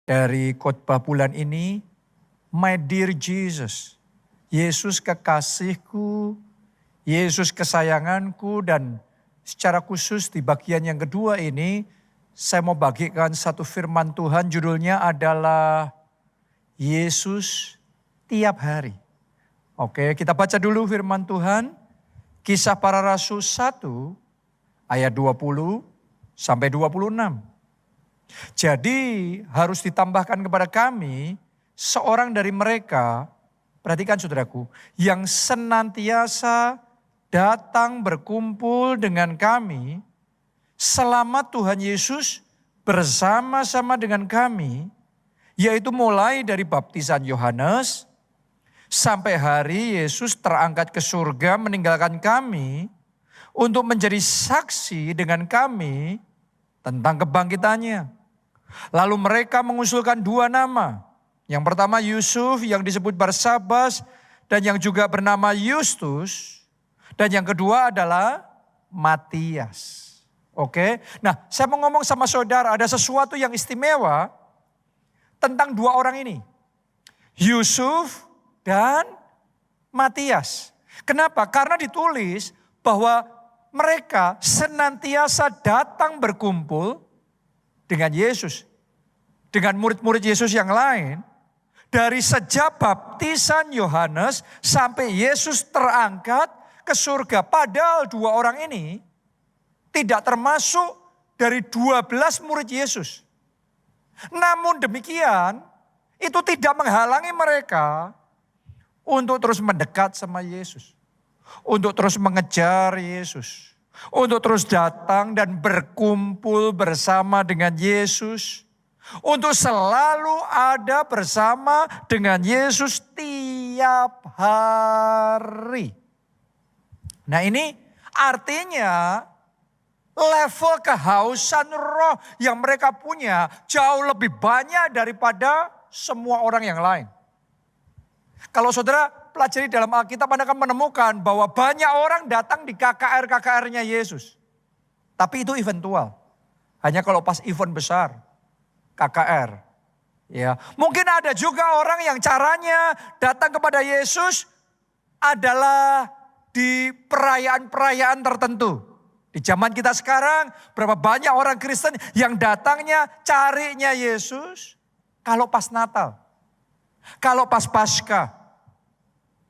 dari khotbah bulan ini, My Dear Jesus, Yesus kekasihku, Yesus kesayanganku, dan secara khusus di bagian yang kedua ini, saya mau bagikan satu firman Tuhan, judulnya adalah Yesus tiap hari. Oke, kita baca dulu firman Tuhan, Kisah Para Rasul 1 ayat 20 sampai 26. Jadi harus ditambahkan kepada kami seorang dari mereka, perhatikan saudaraku, yang senantiasa datang berkumpul dengan kami selama Tuhan Yesus bersama-sama dengan kami, yaitu mulai dari baptisan Yohanes sampai hari Yesus terangkat ke surga meninggalkan kami untuk menjadi saksi dengan kami tentang kebangkitannya. Lalu mereka mengusulkan dua nama. Yang pertama Yusuf yang disebut Barsabas dan yang juga bernama Yustus. Dan yang kedua adalah Matias. Oke, nah saya mau ngomong sama saudara, ada sesuatu yang istimewa tentang dua orang ini. Yusuf dan Matias. Kenapa? Karena ditulis bahwa mereka senantiasa datang berkumpul dengan Yesus. Dengan murid-murid Yesus yang lain. Dari sejak baptisan Yohanes sampai Yesus terangkat ke surga. Padahal dua orang ini tidak termasuk dari 12 murid Yesus. Namun demikian itu tidak menghalangi mereka untuk terus mendekat sama Yesus. Untuk terus mengejar Yesus. Untuk terus datang dan berkumpul bersama dengan Yesus. Untuk selalu ada bersama dengan Yesus tiap hari. Nah ini artinya level kehausan roh yang mereka punya jauh lebih banyak daripada semua orang yang lain. Kalau saudara pelajari dalam Alkitab, Anda akan menemukan bahwa banyak orang datang di KKR-KKR-nya Yesus. Tapi itu eventual. Hanya kalau pas event besar, KKR. Ya, mungkin ada juga orang yang caranya datang kepada Yesus adalah di perayaan-perayaan tertentu. Di zaman kita sekarang, berapa banyak orang Kristen yang datangnya, carinya Yesus kalau pas Natal. Kalau pas Paskah.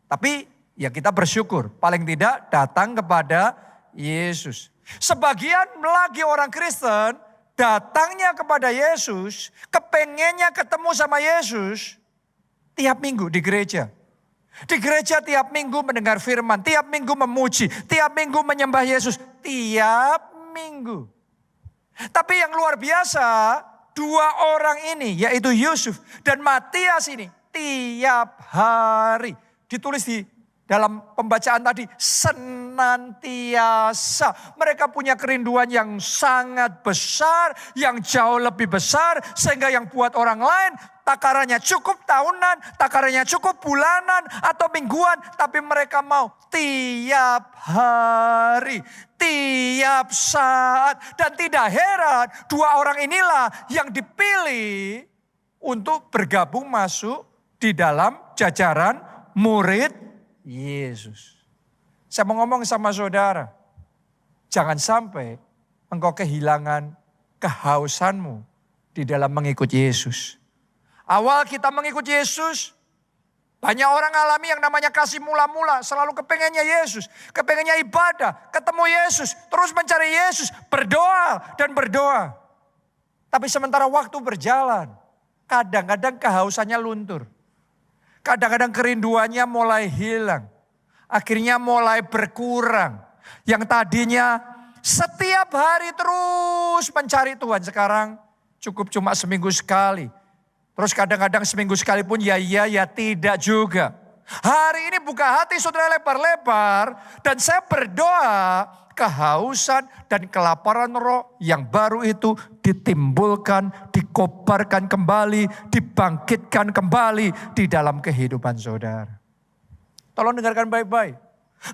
Tapi ya kita bersyukur paling tidak datang kepada Yesus. Sebagian lagi orang Kristen datangnya kepada Yesus, kepengennya ketemu sama Yesus tiap minggu di gereja. Di gereja tiap minggu mendengar firman, tiap minggu memuji, tiap minggu menyembah Yesus, tiap minggu. Tapi yang luar biasa, dua orang ini yaitu Yusuf dan Matias ini tiap hari. Ditulis di dalam pembacaan tadi, senantiasa. Mereka punya kerinduan yang sangat besar, yang jauh lebih besar. Sehingga yang buat orang lain, takarannya cukup tahunan, takarannya cukup bulanan atau mingguan. Tapi mereka mau tiap hari, tiap saat. Dan tidak heran, dua orang inilah yang dipilih untuk bergabung masuk di dalam jajaran murid Yesus. Saya mau ngomong sama saudara, jangan sampai engkau kehilangan kehausanmu di dalam mengikut Yesus. Awal kita mengikut Yesus, banyak orang alami yang namanya kasih mula-mula, selalu kepengennya Yesus, kepengennya ibadah, ketemu Yesus, terus mencari Yesus, berdoa dan berdoa. Tapi sementara waktu berjalan, kadang-kadang kehausannya luntur. Kadang-kadang kerinduannya mulai hilang. Akhirnya mulai berkurang. Yang tadinya setiap hari terus mencari Tuhan. Sekarang cukup cuma seminggu sekali. Terus kadang-kadang seminggu sekali pun ya iya ya tidak juga. Hari ini buka hati saudara lebar-lebar. Dan saya berdoa kehausan dan kelaparan roh yang baru itu ditimbulkan, dikobarkan kembali, dibangkitkan kembali di dalam kehidupan saudara. Tolong dengarkan baik-baik.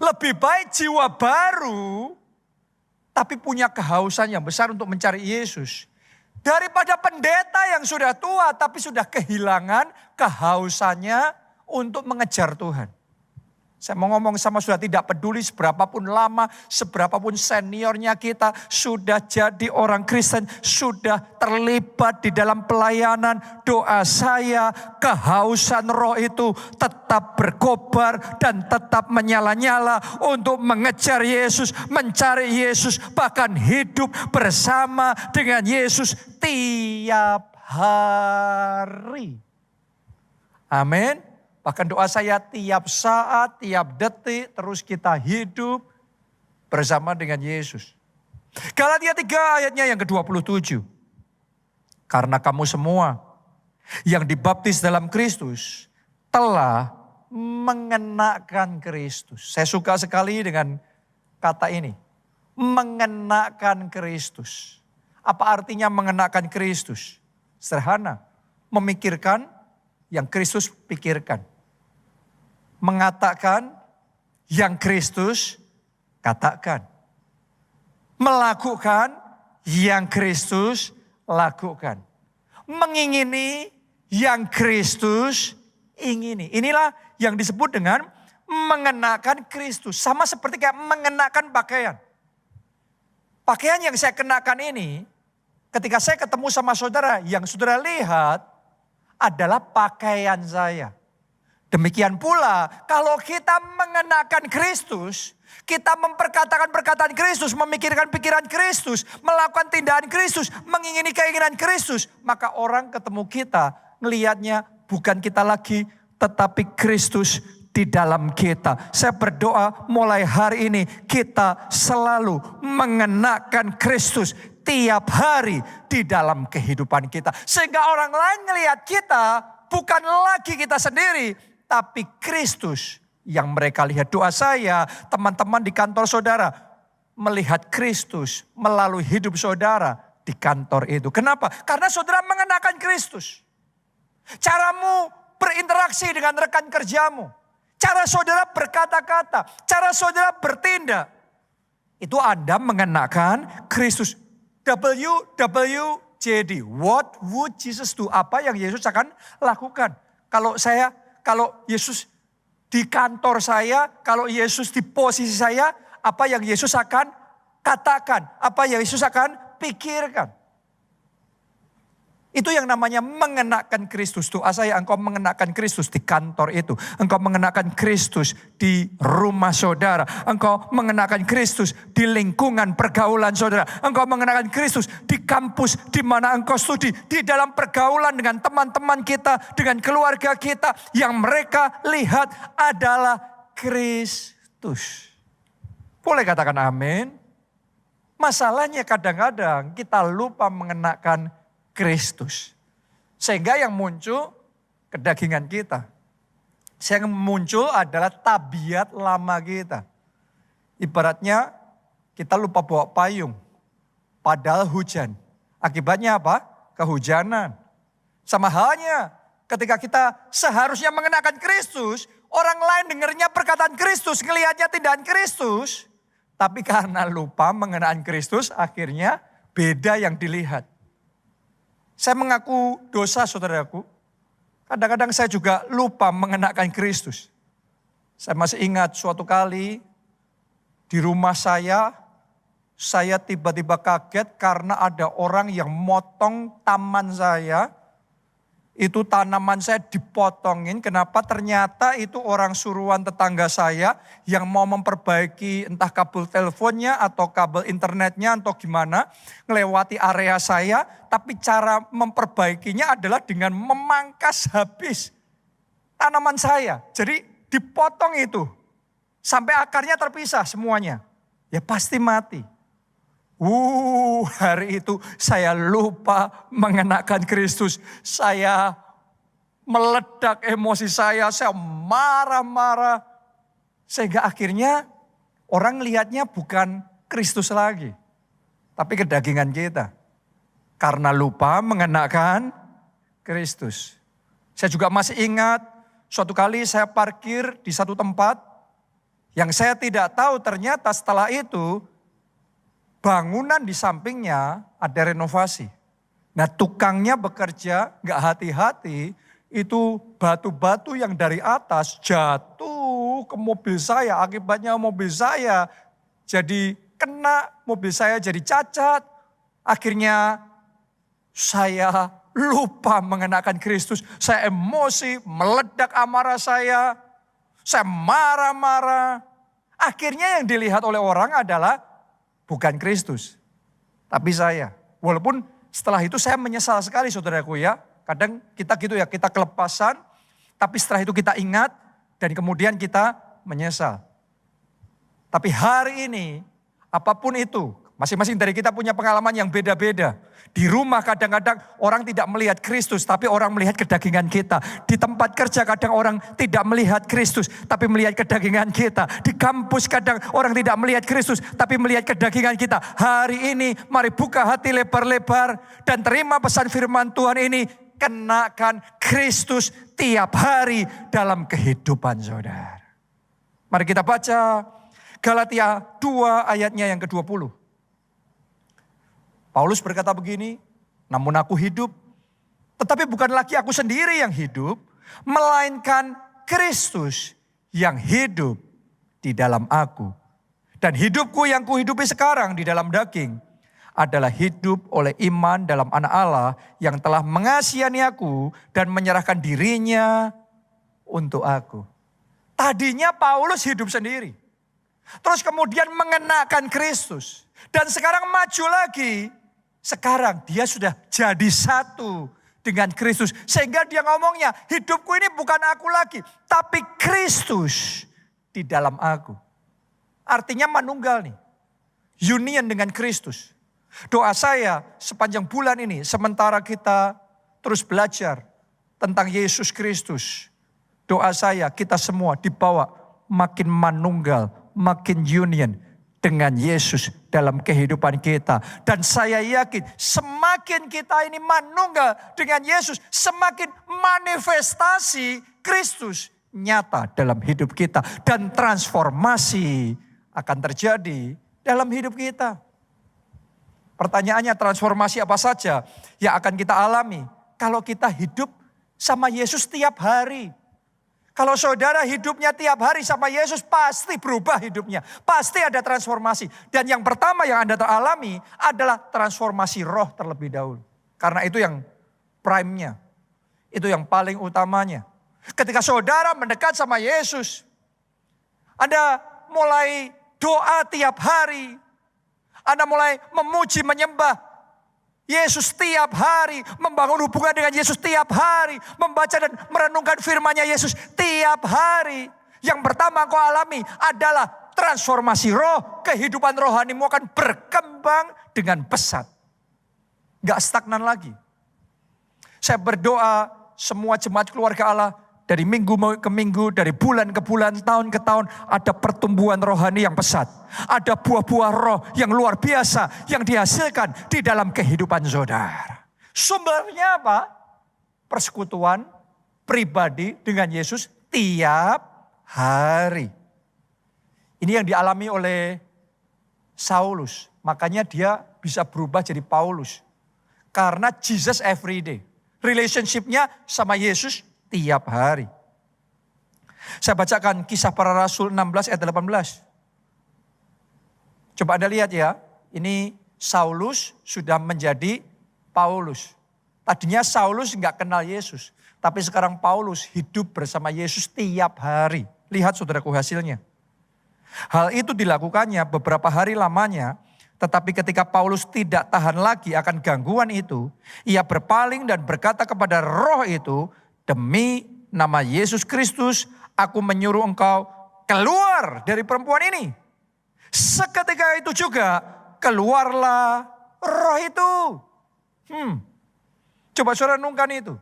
Lebih baik jiwa baru tapi punya kehausan yang besar untuk mencari Yesus Daripada pendeta yang sudah tua tapi sudah kehilangan kehausannya untuk mengejar Tuhan. Saya mau ngomong sama sudah, tidak peduli seberapapun lama, seberapapun seniornya kita, sudah jadi orang Kristen, sudah terlibat di dalam pelayanan. Doa saya, kehausan roh itu tetap berkobar dan tetap menyala-nyala untuk mengejar Yesus, mencari Yesus, bahkan hidup bersama dengan Yesus tiap hari. Amin. Bahkan doa saya tiap saat, tiap detik terus kita hidup bersama dengan Yesus. Galatia 3 ayatnya yang ke-27. Karena kamu semua yang dibaptis dalam Kristus telah mengenakan Kristus. Saya suka sekali dengan kata ini. Mengenakan Kristus. Apa artinya mengenakan Kristus? Sederhana. Memikirkan yang Kristus pikirkan. Mengatakan yang Kristus katakan. Melakukan yang Kristus lakukan. Mengingini yang Kristus ingini. Inilah yang disebut dengan mengenakan Kristus. Sama seperti kayak mengenakan pakaian. Pakaian yang saya kenakan ini, ketika saya ketemu sama saudara, yang saudara lihat adalah pakaian saya. Demikian pula kalau kita mengenakan Kristus, kita memperkatakan perkataan Kristus, memikirkan pikiran Kristus, melakukan tindakan Kristus, mengingini keinginan Kristus, maka orang ketemu kita ngelihatnya bukan kita lagi, tetapi Kristus di dalam kita. Saya berdoa mulai hari ini kita selalu mengenakan Kristus tiap hari di dalam kehidupan kita. Sehingga orang lain ngelihat kita bukan lagi kita sendiri, tapi Kristus yang mereka lihat. Doa saya, teman-teman di kantor saudara, melihat Kristus melalui hidup saudara di kantor itu. Kenapa? Karena saudara mengenakan Kristus. Caramu berinteraksi dengan rekan kerjamu. Cara saudara berkata-kata, cara saudara bertindak. Itu Anda mengenakan Kristus. WWJD, what would Jesus do? Apa yang Yesus akan lakukan? Kalau Yesus di kantor saya, kalau Yesus di posisi saya, apa yang Yesus akan katakan, apa yang Yesus akan pikirkan. Itu yang namanya mengenakan Kristus. Doa saya, engkau mengenakan Kristus di kantor itu. Engkau mengenakan Kristus di rumah saudara. Engkau mengenakan Kristus di lingkungan pergaulan saudara. Engkau mengenakan Kristus di kampus di mana engkau studi. Di dalam pergaulan dengan teman-teman kita, dengan keluarga kita. Yang mereka lihat adalah Kristus. Boleh katakan amin? Masalahnya kadang-kadang kita lupa mengenakan Kristus. Sehingga yang muncul kedagingan kita. Yang muncul adalah tabiat lama kita. Ibaratnya kita lupa bawa payung. Padahal hujan. Akibatnya apa? Kehujanan. Sama halnya ketika kita seharusnya mengenakan Kristus. Orang lain dengarnya perkataan Kristus. Ngelihatnya tindakan Kristus. Tapi karena lupa mengenakan Kristus, akhirnya beda yang dilihat. Saya mengaku dosa saudaraku. Kadang-kadang saya juga lupa mengenakan Kristus. Saya masih ingat suatu kali di rumah saya tiba-tiba kaget karena ada orang yang motong taman saya. Itu tanaman saya dipotongin. Kenapa? Ternyata itu orang suruhan tetangga saya yang mau memperbaiki entah kabel teleponnya atau kabel internetnya atau gimana. Melewati area saya. Tapi cara memperbaikinya adalah dengan memangkas habis tanaman saya. Jadi dipotong itu. Sampai akarnya terpisah semuanya. Ya pasti mati. Hari itu saya lupa mengenakan Kristus. Saya meledak emosi saya marah-marah. Sehingga akhirnya orang lihatnya bukan Kristus lagi. Tapi kedagingan kita. Karena lupa mengenakan Kristus. Saya juga masih ingat suatu kali saya parkir di satu tempat. Yang saya tidak tahu ternyata setelah itu bangunan di sampingnya ada renovasi. Nah tukangnya bekerja gak hati-hati, itu batu-batu yang dari atas jatuh ke mobil saya. Akibatnya mobil saya jadi kena, mobil saya jadi cacat. Akhirnya saya lupa mengenakan Kristus. Saya emosi, meledak amarah saya marah-marah. Akhirnya yang dilihat oleh orang adalah bukan Kristus, tapi saya. Walaupun setelah itu saya menyesal sekali saudaraku ya. Kadang kita gitu ya, kita kelepasan, tapi setelah itu kita ingat dan kemudian kita menyesal. Tapi hari ini, apapun itu, masing-masing dari kita punya pengalaman yang beda-beda. Di rumah kadang-kadang orang tidak melihat Kristus, tapi orang melihat kedagingan kita. Di tempat kerja kadang orang tidak melihat Kristus, tapi melihat kedagingan kita. Di kampus kadang orang tidak melihat Kristus, tapi melihat kedagingan kita. Hari ini mari buka hati lebar-lebar dan terima pesan firman Tuhan ini. Kenakan Kristus tiap hari dalam kehidupan saudara. Mari kita baca Galatia 2 ayatnya yang ke-20. Paulus berkata begini, namun aku hidup, tetapi bukan lagi aku sendiri yang hidup, melainkan Kristus yang hidup di dalam aku. Dan hidupku yang kuhidupi sekarang di dalam daging adalah hidup oleh iman dalam Anak Allah yang telah mengasihani aku dan menyerahkan dirinya untuk aku. Tadinya Paulus hidup sendiri. Terus kemudian mengenakan Kristus. Dan sekarang maju lagi. Sekarang dia sudah jadi satu dengan Kristus. Sehingga dia ngomongnya, hidupku ini bukan aku lagi. Tapi Kristus di dalam aku. Artinya manunggal nih. Union dengan Kristus. Doa saya sepanjang bulan ini, sementara kita terus belajar tentang Yesus Kristus. Doa saya kita semua dibawa makin manunggal, makin union dengan Yesus dalam kehidupan kita. Dan saya yakin semakin kita ini manunggal dengan Yesus, semakin manifestasi Kristus nyata dalam hidup kita. Dan transformasi akan terjadi dalam hidup kita. Pertanyaannya transformasi apa saja yang akan kita alami kalau kita hidup sama Yesus tiap hari. Kalau saudara hidupnya tiap hari sama Yesus pasti berubah hidupnya. Pasti ada transformasi. Dan yang pertama yang Anda alami adalah transformasi roh terlebih dahulu. Karena itu yang prime-nya. Itu yang paling utamanya. Ketika saudara mendekat sama Yesus, Anda mulai doa tiap hari. Anda mulai memuji, menyembah Yesus tiap hari. Membangun hubungan dengan Yesus tiap hari. Membaca dan merenungkan firman-Nya Yesus tiap hari. Yang pertama kau alami adalah transformasi roh. Kehidupan rohanimu akan berkembang dengan pesat. Gak stagnan lagi. Saya berdoa semua jemaat keluarga Allah. Dari minggu ke minggu, dari bulan ke bulan, tahun ke tahun, ada pertumbuhan rohani yang pesat. Ada buah-buah roh yang luar biasa yang dihasilkan di dalam kehidupan saudara. Sumbernya apa? Persekutuan pribadi dengan Yesus tiap hari. Ini yang dialami oleh Saulus. Makanya dia bisa berubah jadi Paulus. Karena Jesus every day. Relationship-nya sama Yesus tiap hari. Saya bacakan Kisah Para Rasul 16 ayat 18. Coba Anda lihat ya. Ini Saulus sudah menjadi Paulus. Tadinya Saulus nggak kenal Yesus. Tapi sekarang Paulus hidup bersama Yesus tiap hari. Lihat saudaraku hasilnya. Hal itu dilakukannya beberapa hari lamanya. Tetapi ketika Paulus tidak tahan lagi akan gangguan itu. Ia berpaling dan berkata kepada roh itu. Demi nama Yesus Kristus, aku menyuruh engkau keluar dari perempuan ini. Seketika itu juga keluarlah roh itu. Coba saudara renungkan itu.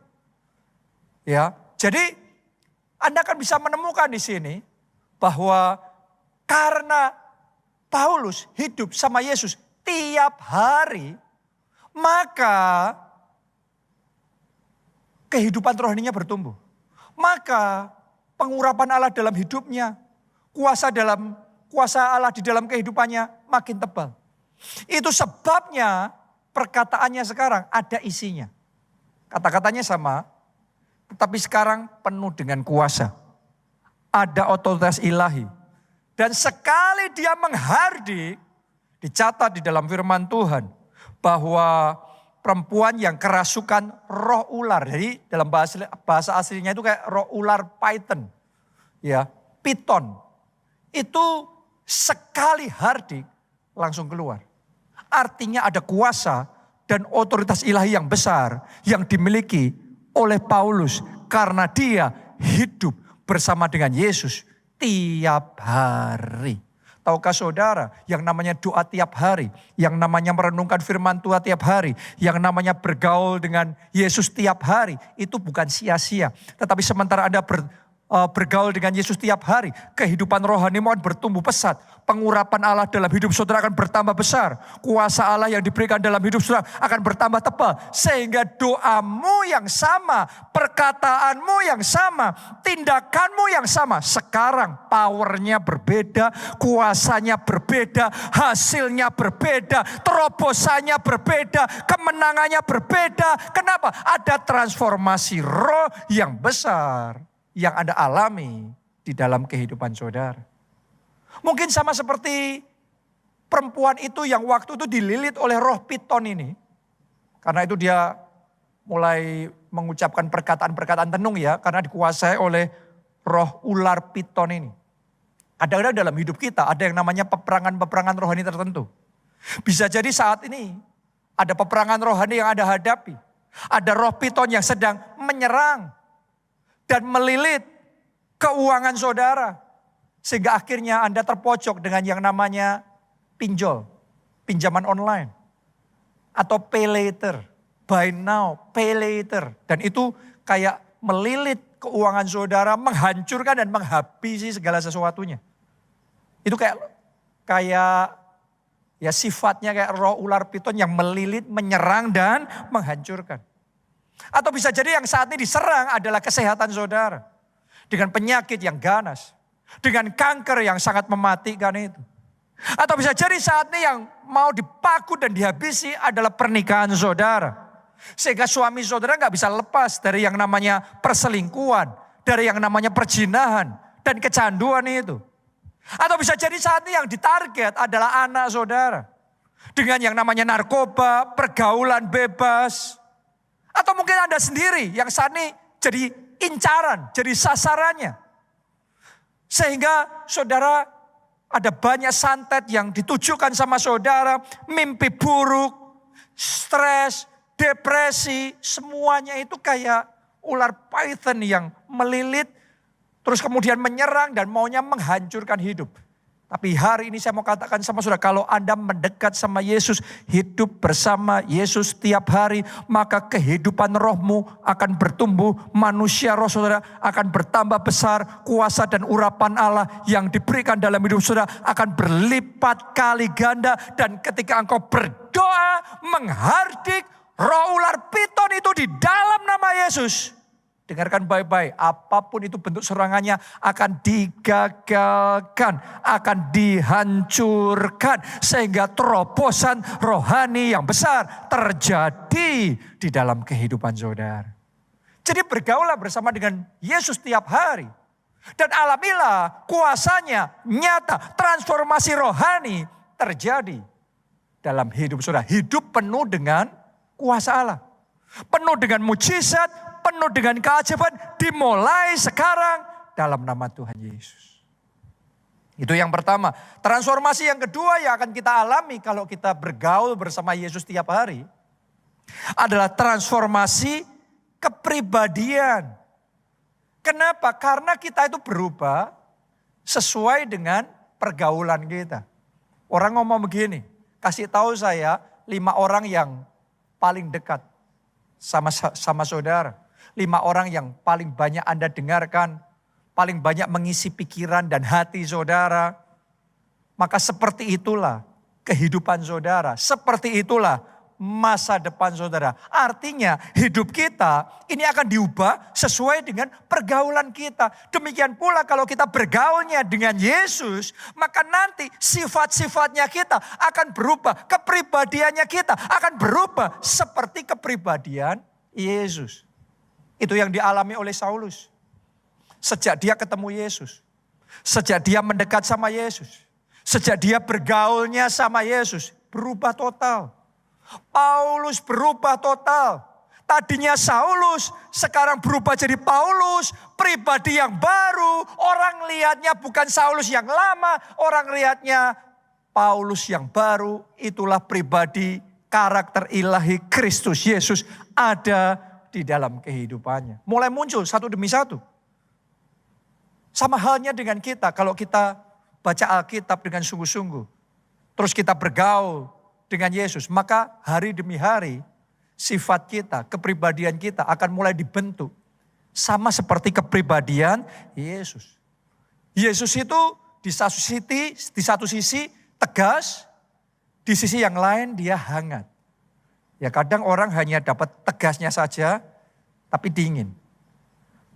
Ya, jadi Anda akan bisa menemukan di sini bahwa karena Paulus hidup sama Yesus tiap hari, maka kehidupan rohaninya bertumbuh. Maka pengurapan Allah dalam hidupnya, kuasa Allah di dalam kehidupannya makin tebal. Itu sebabnya perkataannya sekarang ada isinya. Kata-katanya sama, tetapi sekarang penuh dengan kuasa. Ada otoritas ilahi. Dan sekali dia menghardik, dicatat di dalam firman Tuhan, bahwa perempuan yang kerasukan roh ular. Jadi dalam bahasa aslinya itu kayak roh ular python. Ya, piton. Itu sekali hardik langsung keluar. Artinya ada kuasa dan otoritas ilahi yang besar yang dimiliki oleh Paulus. Karena dia hidup bersama dengan Yesus tiap hari. Tahukah saudara, yang namanya doa tiap hari, yang namanya merenungkan firman Tuhan tiap hari, yang namanya bergaul dengan Yesus tiap hari, itu bukan sia-sia. Tetapi sementara Anda bergaul dengan Yesus tiap hari, kehidupan rohanimu akan bertumbuh pesat. Pengurapan Allah dalam hidup saudara akan bertambah besar. Kuasa Allah yang diberikan dalam hidup saudara akan bertambah tebal. Sehingga doamu yang sama, perkataanmu yang sama, tindakanmu yang sama. Sekarang powernya berbeda, kuasanya berbeda, hasilnya berbeda, terobosannya berbeda, kemenangannya berbeda. Kenapa? Ada transformasi roh yang besar yang Anda alami di dalam kehidupan saudara. Mungkin sama seperti perempuan itu yang waktu itu dililit oleh roh piton ini. Karena itu dia mulai mengucapkan perkataan-perkataan tenung ya. Karena dikuasai oleh roh ular piton ini. Kadang-kadang dalam hidup kita ada yang namanya peperangan-peperangan rohani tertentu. Bisa jadi saat ini ada peperangan rohani yang Anda hadapi. Ada roh piton yang sedang menyerang dan melilit keuangan saudara. Sehingga akhirnya Anda terpojok dengan yang namanya pinjol, pinjaman online. Atau pay later, buy now, pay later. Dan itu kayak melilit keuangan saudara, menghancurkan dan menghabisi segala sesuatunya. Itu kayak ya sifatnya kayak roh ular piton yang melilit, menyerang dan menghancurkan. Atau bisa jadi yang saat ini diserang adalah kesehatan saudara. Dengan penyakit yang ganas. Dengan kanker yang sangat mematikan itu. Atau bisa jadi saat ini yang mau dipaku dan dihabisi adalah pernikahan saudara. Sehingga suami saudara gak bisa lepas dari yang namanya perselingkuhan. Dari yang namanya perjinahan dan kecanduan itu. Atau bisa jadi saat ini yang ditarget adalah anak saudara. Dengan yang namanya narkoba, pergaulan bebas. Atau mungkin Anda sendiri yang saat ini jadi incaran, jadi sasarannya. Sehingga saudara ada banyak santet yang ditujukan sama saudara, mimpi buruk, stres, depresi, semuanya itu kayak ular python yang melilit, terus kemudian menyerang dan maunya menghancurkan hidup. Tapi hari ini saya mau katakan sama saudara, kalau Anda mendekat sama Yesus, hidup bersama Yesus tiap hari, maka kehidupan rohmu akan bertumbuh, manusia roh saudara akan bertambah besar, kuasa dan urapan Allah yang diberikan dalam hidup saudara akan berlipat kali ganda. Dan ketika engkau berdoa, menghardik roh ular piton itu di dalam nama Yesus, dengarkan baik-baik, apapun itu bentuk serangannya akan digagalkan, akan dihancurkan. Sehingga terobosan rohani yang besar terjadi di dalam kehidupan saudara. Jadi bergaulah bersama dengan Yesus tiap hari. Dan alamilah kuasanya nyata, transformasi rohani terjadi dalam hidup saudara. Hidup penuh dengan kuasa Allah. Penuh dengan mujizat, penuh dengan keajaiban dimulai sekarang dalam nama Tuhan Yesus. Itu yang pertama. Transformasi yang kedua yang akan kita alami kalau kita bergaul bersama Yesus tiap hari adalah transformasi kepribadian. Kenapa? Karena kita itu berubah sesuai dengan pergaulan kita. Orang ngomong begini, kasih tahu saya 5 orang yang paling dekat sama saudara. 5 orang yang paling banyak Anda dengarkan, paling banyak mengisi pikiran dan hati saudara. Maka seperti itulah kehidupan saudara. Seperti itulah masa depan saudara. Artinya hidup kita ini akan diubah sesuai dengan pergaulan kita. Demikian pula kalau kita bergaulnya dengan Yesus, maka nanti sifat-sifatnya kita akan berubah. Kepribadiannya kita akan berubah seperti kepribadian Yesus. Itu yang dialami oleh Saulus. Sejak dia ketemu Yesus. Sejak dia mendekat sama Yesus. Sejak dia bergaulnya sama Yesus. Berubah total. Paulus berubah total. Tadinya Saulus, sekarang berubah jadi Paulus. Pribadi yang baru. Orang lihatnya bukan Saulus yang lama. Orang lihatnya Paulus yang baru. Itulah pribadi karakter ilahi Kristus Yesus ada di dalam kehidupannya. Mulai muncul satu demi satu. Sama halnya dengan kita. Kalau kita baca Alkitab dengan sungguh-sungguh. Terus kita bergaul dengan Yesus, maka hari demi hari sifat kita, kepribadian kita akan mulai dibentuk. Sama seperti kepribadian Yesus. Yesus itu di satu sisi tegas, di sisi yang lain dia hangat. Ya kadang orang hanya dapat tegasnya saja, tapi dingin.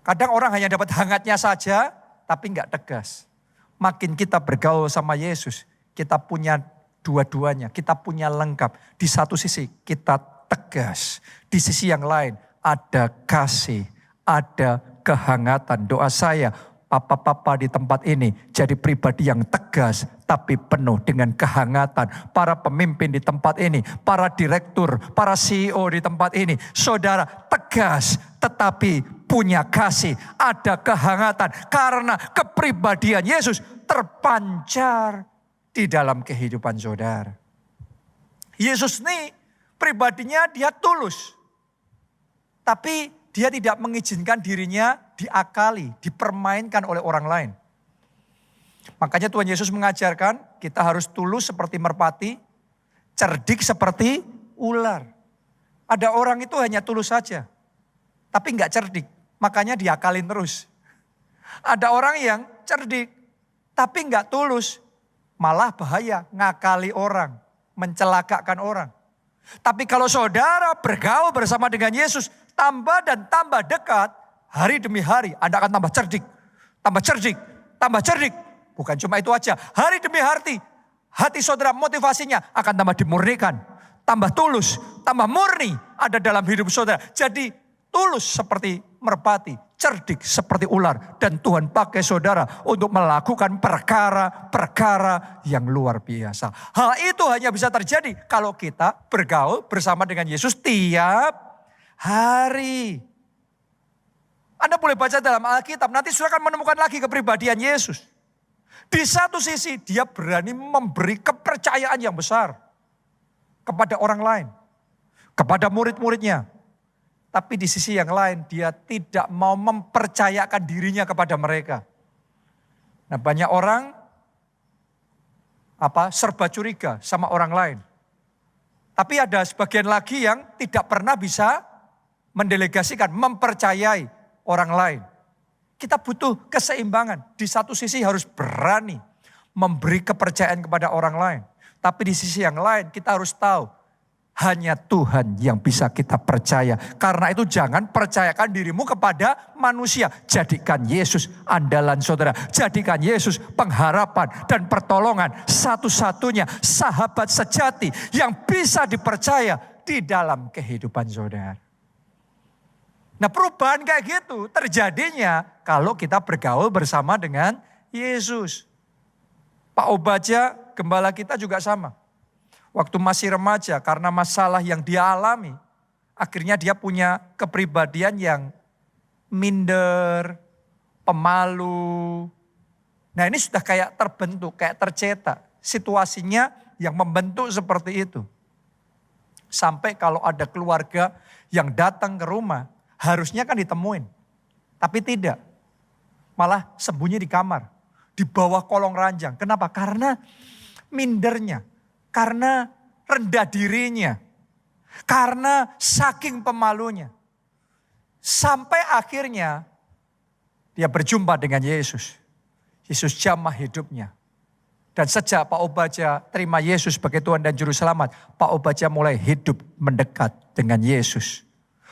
Kadang orang hanya dapat hangatnya saja, tapi enggak tegas. Makin kita bergaul sama Yesus, kita punya dua-duanya, kita punya lengkap. Di satu sisi kita tegas, di sisi yang lain ada kasih, ada kehangatan. Doa saya, papa-papa di tempat ini jadi pribadi yang tegas tapi penuh dengan kehangatan. Para pemimpin di tempat ini, para direktur, para CEO di tempat ini, saudara tegas tetapi punya kasih, ada kehangatan karena kepribadian Yesus terpancar di dalam kehidupan saudara. Yesus ini pribadinya dia tulus. Tapi dia tidak mengizinkan dirinya diakali, dipermainkan oleh orang lain. Makanya Tuhan Yesus mengajarkan kita harus tulus seperti merpati, cerdik seperti ular. Ada orang itu hanya tulus saja, tapi enggak cerdik. Makanya diakalin terus. Ada orang yang cerdik, tapi enggak tulus. Malah bahaya, ngakali orang, mencelakakan orang. Tapi kalau saudara bergaul bersama dengan Yesus, tambah dan tambah dekat, hari demi hari Anda akan tambah cerdik. Tambah cerdik, tambah cerdik. Bukan cuma itu aja, hari demi hari, hati saudara motivasinya akan tambah dimurnikan. Tambah tulus, tambah murni ada dalam hidup saudara. Jadi tulus seperti merpati, cerdik seperti ular. Dan Tuhan pakai saudara untuk melakukan perkara-perkara yang luar biasa. Hal itu hanya bisa terjadi kalau kita bergaul bersama dengan Yesus tiap hari. Anda boleh baca dalam Alkitab, nanti saudara akan menemukan lagi kepribadian Yesus. Di satu sisi dia berani memberi kepercayaan yang besar kepada orang lain, kepada murid-muridnya. Tapi di sisi yang lain dia tidak mau mempercayakan dirinya kepada mereka. Nah banyak orang serba curiga sama orang lain. Tapi ada sebagian lagi yang tidak pernah bisa mendelegasikan, mempercayai orang lain. Kita butuh keseimbangan. Di satu sisi harus berani memberi kepercayaan kepada orang lain. Tapi di sisi yang lain kita harus tahu hanya Tuhan yang bisa kita percaya. Karena itu jangan percayakan dirimu kepada manusia. Jadikan Yesus andalan saudara. Jadikan Yesus pengharapan dan pertolongan. Satu-satunya sahabat sejati yang bisa dipercaya di dalam kehidupan saudara. Nah perubahan kayak gitu terjadinya kalau kita bergaul bersama dengan Yesus. Pak Obaja, gembala kita juga sama. Waktu masih remaja karena masalah yang dia alami. Akhirnya dia punya kepribadian yang minder, pemalu. Nah ini sudah kayak terbentuk, kayak tercetak. Situasinya yang membentuk seperti itu. Sampai kalau ada keluarga yang datang ke rumah, harusnya kan ditemuin. Tapi tidak. Malah sembunyi di kamar. Di bawah kolong ranjang. Kenapa? Karena mindernya. Karena rendah dirinya. Karena saking pemalunya. Sampai akhirnya dia berjumpa dengan Yesus. Yesus jamah hidupnya. Dan sejak Pak Obadja terima Yesus sebagai Tuhan dan Juru Selamat, Pak Obadja mulai hidup mendekat dengan Yesus.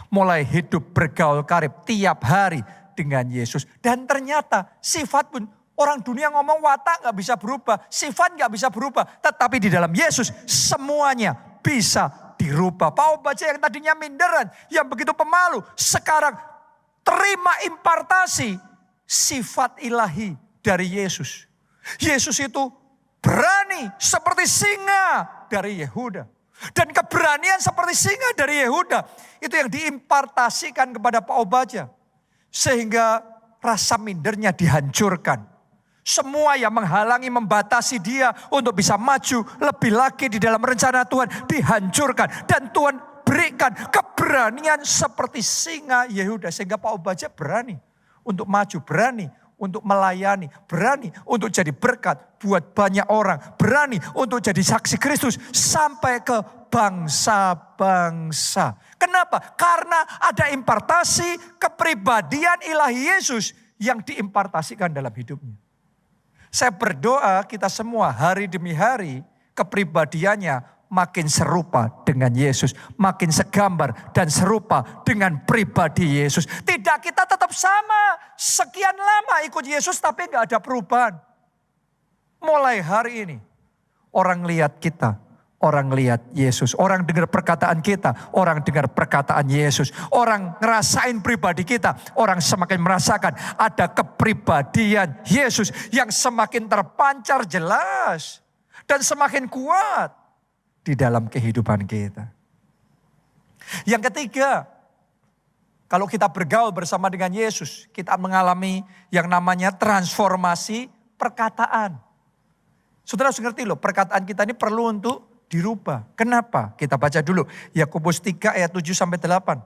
Mulai hidup bergaul karib tiap hari dengan Yesus. Dan ternyata sifat pun, orang dunia ngomong watak gak bisa berubah, sifat gak bisa berubah. Tetapi di dalam Yesus semuanya bisa dirubah. Pak Obadja yang tadinya minderan, yang begitu pemalu, sekarang terima impartasi sifat ilahi dari Yesus. Yesus itu berani seperti singa dari Yehuda. Dan keberanian seperti singa dari Yehuda, itu yang diimpartasikan kepada Pak Obadja. Sehingga rasa mindernya dihancurkan. Semua yang menghalangi, membatasi dia untuk bisa maju lebih lagi di dalam rencana Tuhan dihancurkan. Dan Tuhan berikan keberanian seperti singa Yehuda. Sehingga Pak Obadja berani untuk maju, berani untuk melayani, berani untuk jadi berkat buat banyak orang, berani untuk jadi saksi Kristus sampai ke bangsa-bangsa. Kenapa? Karena ada impartasi kepribadian ilahi Yesus yang diimpartasikan dalam hidupnya. Saya berdoa kita semua hari demi hari kepribadiannya makin serupa dengan Yesus. Makin segambar dan serupa dengan pribadi Yesus. Tidak kita tetap sama. Sekian lama ikut Yesus tapi gak ada perubahan. Mulai hari ini orang lihat kita. Orang lihat Yesus. Orang dengar perkataan kita. Orang dengar perkataan Yesus. Orang ngerasain pribadi kita. Orang semakin merasakan ada kepribadian Yesus. Yang semakin terpancar jelas. Dan semakin kuat di dalam kehidupan kita. Yang ketiga, kalau kita bergaul bersama dengan Yesus, kita mengalami yang namanya transformasi perkataan. Saudara harus ngerti loh, perkataan kita ini perlu untuk dirubah. Kenapa? Kita baca dulu Yakobus 3 ayat 7-8.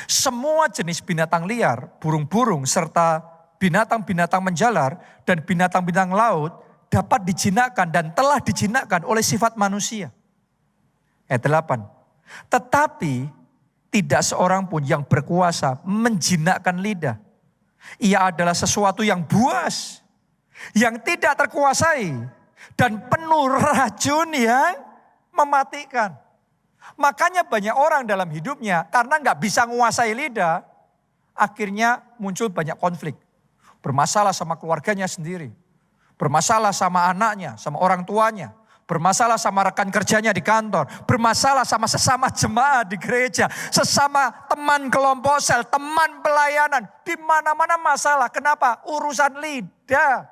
Semua jenis binatang liar, burung-burung serta binatang-binatang menjalar dan binatang-binatang laut dapat dijinakkan dan telah dijinakkan oleh sifat manusia. Ayat 8. Tetapi tidak seorang pun yang berkuasa menjinakkan lidah. Ia adalah sesuatu yang buas, yang tidak terkuasai, dan penuh racun yang mematikan. Makanya banyak orang dalam hidupnya karena gak bisa menguasai lidah, akhirnya muncul banyak konflik. Bermasalah sama keluarganya sendiri. Bermasalah sama anaknya, sama orang tuanya. Bermasalah sama rekan kerjanya di kantor. Bermasalah sama sesama jemaat di gereja. Sesama teman kelompok sel, teman pelayanan. Di mana-mana masalah. Kenapa? Urusan lidah.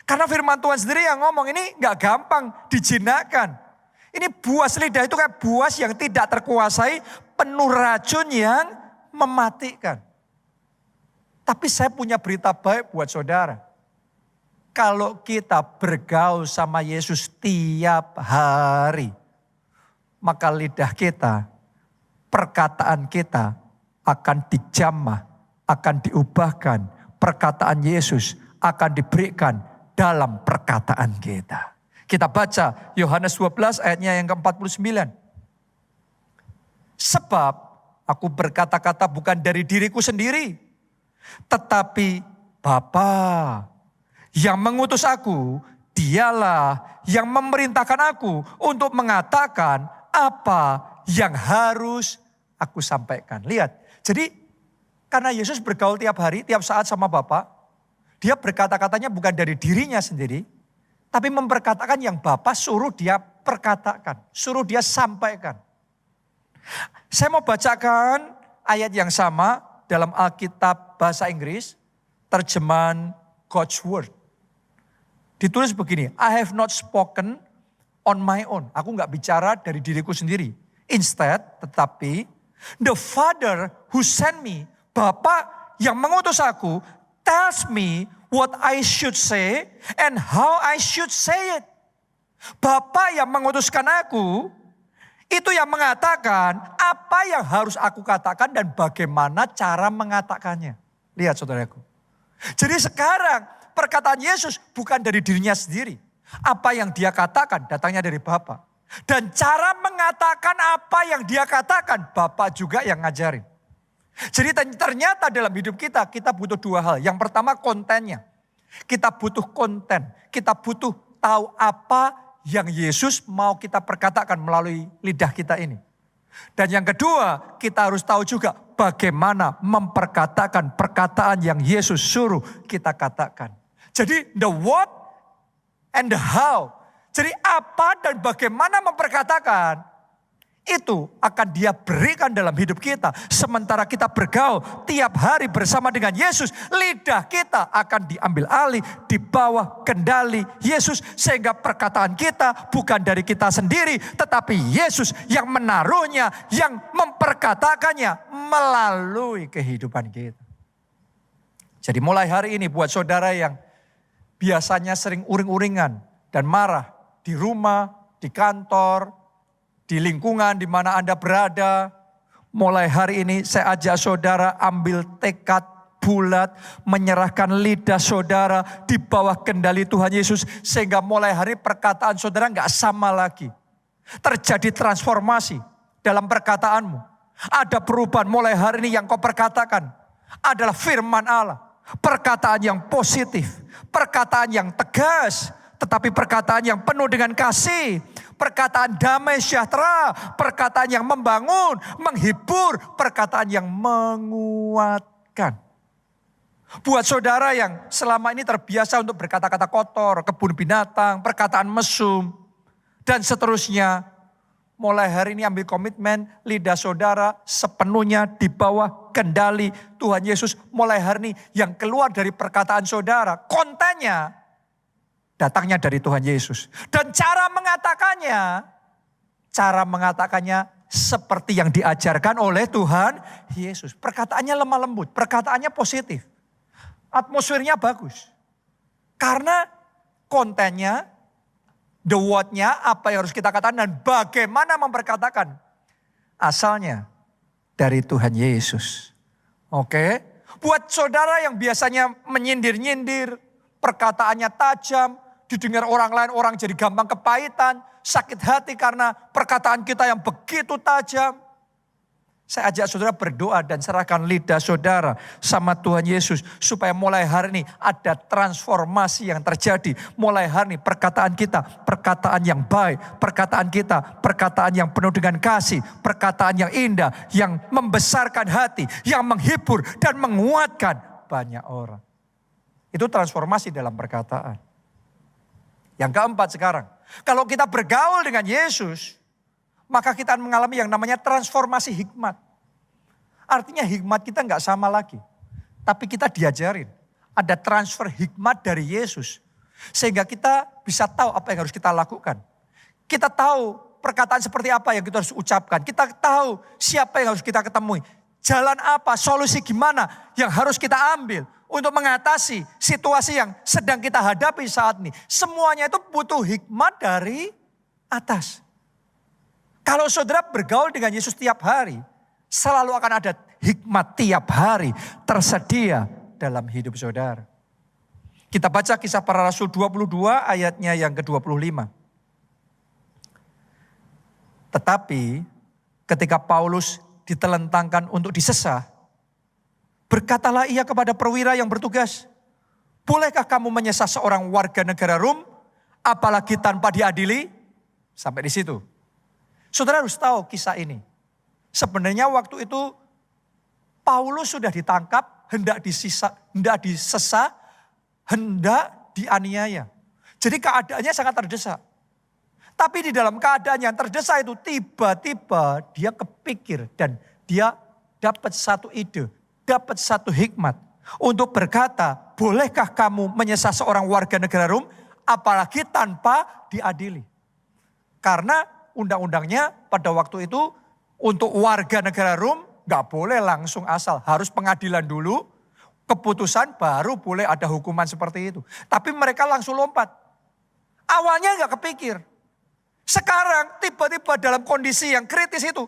Karena firman Tuhan sendiri yang ngomong ini gak gampang dijinakkan. Ini buas lidah itu kayak buas yang tidak terkuasai, penuh racun yang mematikan. Tapi saya punya berita baik buat saudara. Kalau kita bergaul sama Yesus tiap hari, maka lidah kita, perkataan kita akan dijamah, akan diubahkan. Perkataan Yesus akan diberikan dalam perkataan kita. Kita baca Yohanes 12 ayatnya yang ke-49. Sebab aku berkata-kata bukan dari diriku sendiri, tetapi Bapa yang mengutus aku, dialah yang memerintahkan aku untuk mengatakan apa yang harus aku sampaikan. Lihat, jadi karena Yesus bergaul tiap hari, tiap saat sama Bapa, dia berkata-katanya bukan dari dirinya sendiri, tapi memperkatakan yang Bapa suruh dia perkatakan, suruh dia sampaikan. Saya mau bacakan ayat yang sama dalam Alkitab bahasa Inggris, terjemahan God's Word. Ditulis begini, I have not spoken on my own. Aku gak bicara dari diriku sendiri. Instead, tetapi, the Father who sent me, Bapa yang mengutus aku, tells me what I should say and how I should say it. Bapa yang mengutuskan aku, itu yang mengatakan apa yang harus aku katakan dan bagaimana cara mengatakannya. Lihat saudaraku. Jadi sekarang perkataan Yesus bukan dari dirinya sendiri. Apa yang dia katakan datangnya dari Bapa. Dan cara mengatakan apa yang dia katakan, Bapa juga yang ngajarin. Jadi ternyata dalam hidup kita butuh dua hal. Yang pertama kontennya. Kita butuh konten, kita butuh tahu apa yang Yesus mau kita perkatakan melalui lidah kita ini. Dan yang kedua, kita harus tahu juga bagaimana memperkatakan perkataan yang Yesus suruh kita katakan. Jadi the what and the how. Jadi apa dan bagaimana memperkatakan, itu akan Dia berikan dalam hidup kita. Sementara kita bergaul tiap hari bersama dengan Yesus, lidah kita akan diambil alih, di bawah kendali Yesus. Sehingga perkataan kita bukan dari kita sendiri, tetapi Yesus yang menaruhnya, yang memperkatakannya melalui kehidupan kita. Jadi mulai hari ini buat saudara yang biasanya sering uring-uringan dan marah di rumah, di kantor, di lingkungan di mana Anda berada, mulai hari ini saya ajak saudara ambil tekad bulat, menyerahkan lidah saudara di bawah kendali Tuhan Yesus. Sehingga mulai hari perkataan saudara nggak sama lagi. Terjadi transformasi dalam perkataanmu. Ada perubahan mulai hari ini yang kau perkatakan adalah firman Allah. Perkataan yang positif, perkataan yang tegas, tetapi perkataan yang penuh dengan kasih. Perkataan damai sejahtera, perkataan yang membangun, menghibur, perkataan yang menguatkan. Buat saudara yang selama ini terbiasa untuk berkata-kata kotor, kebun binatang, perkataan mesum, dan seterusnya. Mulai hari ini ambil komitmen lidah saudara sepenuhnya di bawah kendali Tuhan Yesus. Mulai hari ini yang keluar dari perkataan saudara, kontennya datangnya dari Tuhan Yesus. Dan cara mengatakannya seperti yang diajarkan oleh Tuhan Yesus. Perkataannya lemah lembut, perkataannya positif. Atmosfernya bagus. Karena kontennya, the what-nya, apa yang harus kita katakan dan bagaimana memperkatakan. Asalnya dari Tuhan Yesus. Oke? Buat saudara yang biasanya menyindir-nyindir, perkataannya tajam, didengar orang lain, orang jadi gampang kepahitan, sakit hati karena perkataan kita yang begitu tajam. Saya ajak saudara berdoa dan serahkan lidah saudara sama Tuhan Yesus. Supaya mulai hari ini ada transformasi yang terjadi. Mulai hari ini perkataan kita, perkataan yang baik. Perkataan kita, perkataan yang penuh dengan kasih. Perkataan yang indah, yang membesarkan hati, yang menghibur dan menguatkan banyak orang. Itu transformasi dalam perkataan. Yang keempat sekarang, kalau kita bergaul dengan Yesus, maka kita akan mengalami yang namanya transformasi hikmat. Artinya hikmat kita nggak sama lagi. Tapi kita diajarin, ada transfer hikmat dari Yesus. Sehingga kita bisa tahu apa yang harus kita lakukan. Kita tahu perkataan seperti apa yang kita harus ucapkan. Kita tahu siapa yang harus kita ketemui. Jalan apa, solusi gimana yang harus kita ambil untuk mengatasi situasi yang sedang kita hadapi saat ini. Semuanya itu butuh hikmat dari atas. Kalau saudara bergaul dengan Yesus tiap hari, selalu akan ada hikmat tiap hari tersedia dalam hidup saudara. Kita baca Kisah Para Rasul 22 ayatnya yang ke-25. Tetapi ketika Paulus ditelentangkan untuk disesah, berkatalah ia kepada perwira yang bertugas, bolehkah kamu menyesah seorang warga negara Rom, apalagi tanpa diadili? Sampai di situ. Saudara harus tahu kisah ini. Sebenarnya waktu itu Paulus sudah ditangkap, hendak disesah, hendak dianiaya. Jadi keadaannya sangat terdesak. Tapi di dalam keadaan yang terdesak itu tiba-tiba dia kepikir dan dia dapat satu ide, dapat satu hikmat untuk berkata, bolehkah kamu menyesah seorang warga negara Rom apalagi tanpa diadili? Karena undang-undangnya pada waktu itu untuk warga negara Rom gak boleh langsung asal, harus pengadilan dulu, keputusan baru boleh ada hukuman seperti itu. Tapi mereka langsung lompat. Awalnya gak kepikir. Sekarang tiba-tiba dalam kondisi yang kritis itu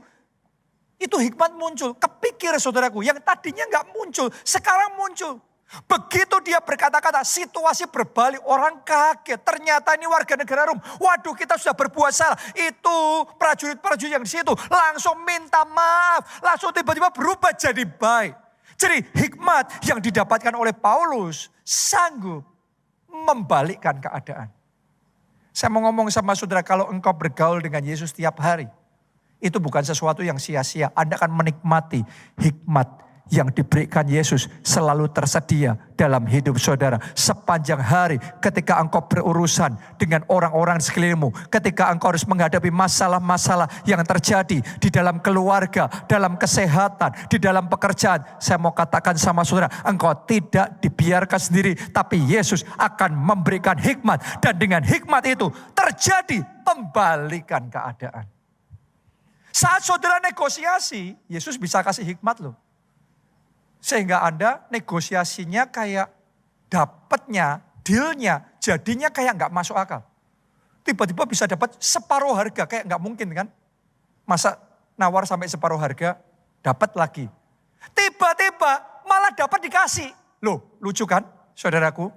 hikmat muncul. Kepikir saudaraku, yang tadinya gak muncul, sekarang muncul. Begitu dia berkata-kata, situasi berbalik, orang kaget. Ternyata ini warga negara Rom. Waduh, kita sudah berbuat salah. Itu prajurit-prajurit yang di situ langsung minta maaf. Langsung tiba-tiba berubah jadi baik. Jadi hikmat yang didapatkan oleh Paulus sanggup membalikkan keadaan. Saya mau ngomong sama saudara, kalau engkau bergaul dengan Yesus tiap hari, itu bukan sesuatu yang sia-sia. Anda akan menikmati hikmat yang diberikan Yesus selalu tersedia dalam hidup saudara. Sepanjang hari ketika engkau berurusan dengan orang-orang di sekelilingmu, ketika engkau harus menghadapi masalah-masalah yang terjadi di dalam keluarga, dalam kesehatan, di dalam pekerjaan. Saya mau katakan sama saudara, engkau tidak dibiarkan sendiri, tapi Yesus akan memberikan hikmat. Dan dengan hikmat itu terjadi pembalikan keadaan. Saat saudara negosiasi, Yesus bisa kasih hikmat loh. Sehingga Anda negosiasinya kayak dapatnya, dealnya, jadinya kayak nggak masuk akal. Tiba-tiba bisa dapat separuh harga, kayak nggak mungkin kan. Masa nawar sampai separuh harga, dapat lagi. Tiba-tiba malah dapat dikasih. Loh, lucu kan saudaraku?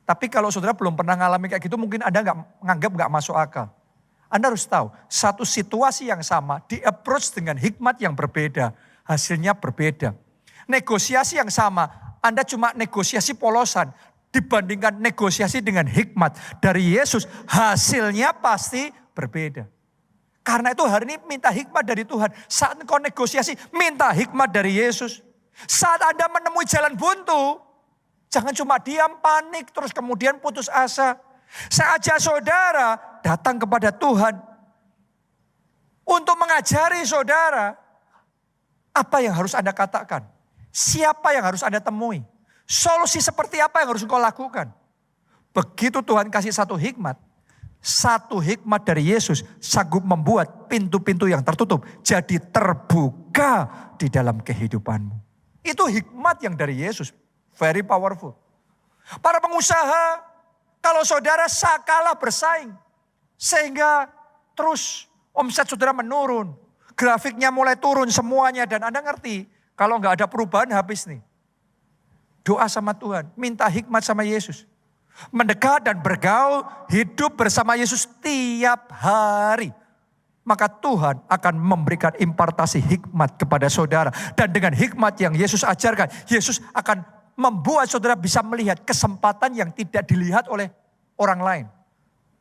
Tapi kalau saudara belum pernah ngalami kayak gitu, mungkin Anda nganggap nggak masuk akal. Anda harus tahu, satu situasi yang sama, di-approach dengan hikmat yang berbeda, hasilnya berbeda. Negosiasi yang sama, Anda cuma negosiasi polosan dibandingkan negosiasi dengan hikmat dari Yesus, hasilnya pasti berbeda. Karena itu hari ini minta hikmat dari Tuhan. Saat engkau negosiasi, minta hikmat dari Yesus. Saat Anda menemui jalan buntu, jangan cuma diam, panik, terus kemudian putus asa. Saya ajak saudara datang kepada Tuhan untuk mengajari saudara apa yang harus Anda katakan. Siapa yang harus Anda temui? Solusi seperti apa yang harus engkau lakukan? Begitu Tuhan kasih satu hikmat dari Yesus sanggup membuat pintu-pintu yang tertutup jadi terbuka di dalam kehidupanmu. Itu hikmat yang dari Yesus. Very powerful. Para pengusaha, kalau saudara kalah bersaing, sehingga terus omset saudara menurun, grafiknya mulai turun semuanya, dan Anda ngerti, kalau nggak ada perubahan habis nih. Doa sama Tuhan, minta hikmat sama Yesus. Mendekat dan bergaul, hidup bersama Yesus tiap hari. Maka Tuhan akan memberikan impartasi hikmat kepada saudara. Dan dengan hikmat yang Yesus ajarkan, Yesus akan membuat saudara bisa melihat kesempatan yang tidak dilihat oleh orang lain.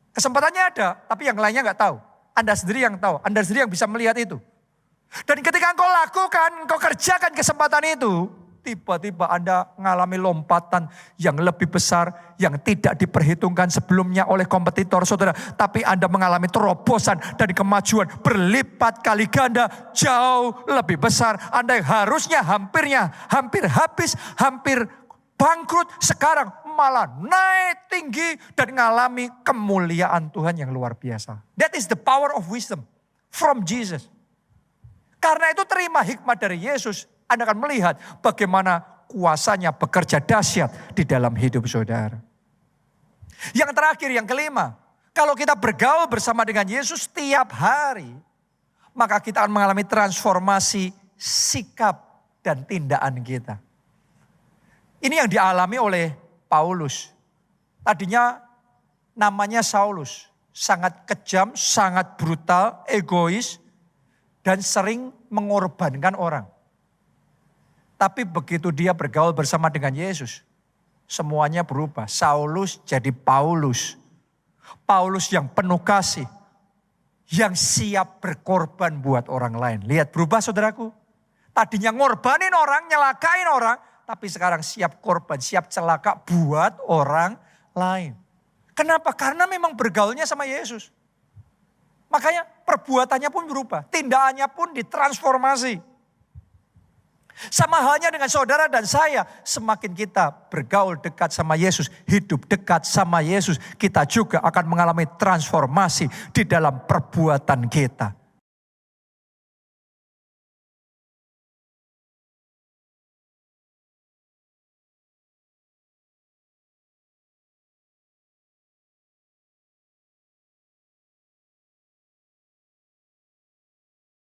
Kesempatannya ada, tapi yang lainnya nggak tahu. Anda sendiri yang tahu, Anda sendiri yang bisa melihat itu. Dan ketika engkau lakukan, engkau kerjakan kesempatan itu, tiba-tiba Anda mengalami lompatan yang lebih besar, yang tidak diperhitungkan sebelumnya oleh kompetitor saudara. Tapi Anda mengalami terobosan dan kemajuan berlipat kali ganda, jauh lebih besar. Anda yang harusnya hampir habis, hampir bangkrut, sekarang malah naik tinggi dan mengalami kemuliaan Tuhan yang luar biasa. That is the power of wisdom from Jesus. Karena itu terima hikmat dari Yesus, Anda akan melihat bagaimana kuasanya bekerja dahsyat di dalam hidup saudara. Yang terakhir, yang kelima, kalau kita bergaul bersama dengan Yesus tiap hari, maka kita akan mengalami transformasi sikap dan tindakan kita. Ini yang dialami oleh Paulus. Tadinya namanya Saulus, sangat kejam, sangat brutal, egois, dan sering mengorbankan orang. Tapi begitu dia bergaul bersama dengan Yesus, semuanya berubah. Saulus jadi Paulus. Paulus yang penuh kasih, yang siap berkorban buat orang lain. Lihat berubah saudaraku. Tadinya ngorbanin orang, nyelakain orang, tapi sekarang siap korban, siap celaka buat orang lain. Kenapa? Karena memang bergaulnya sama Yesus. Makanya perbuatannya pun berubah, tindakannya pun ditransformasi. Sama halnya dengan saudara dan saya, semakin kita bergaul dekat sama Yesus, hidup dekat sama Yesus, kita juga akan mengalami transformasi di dalam perbuatan kita.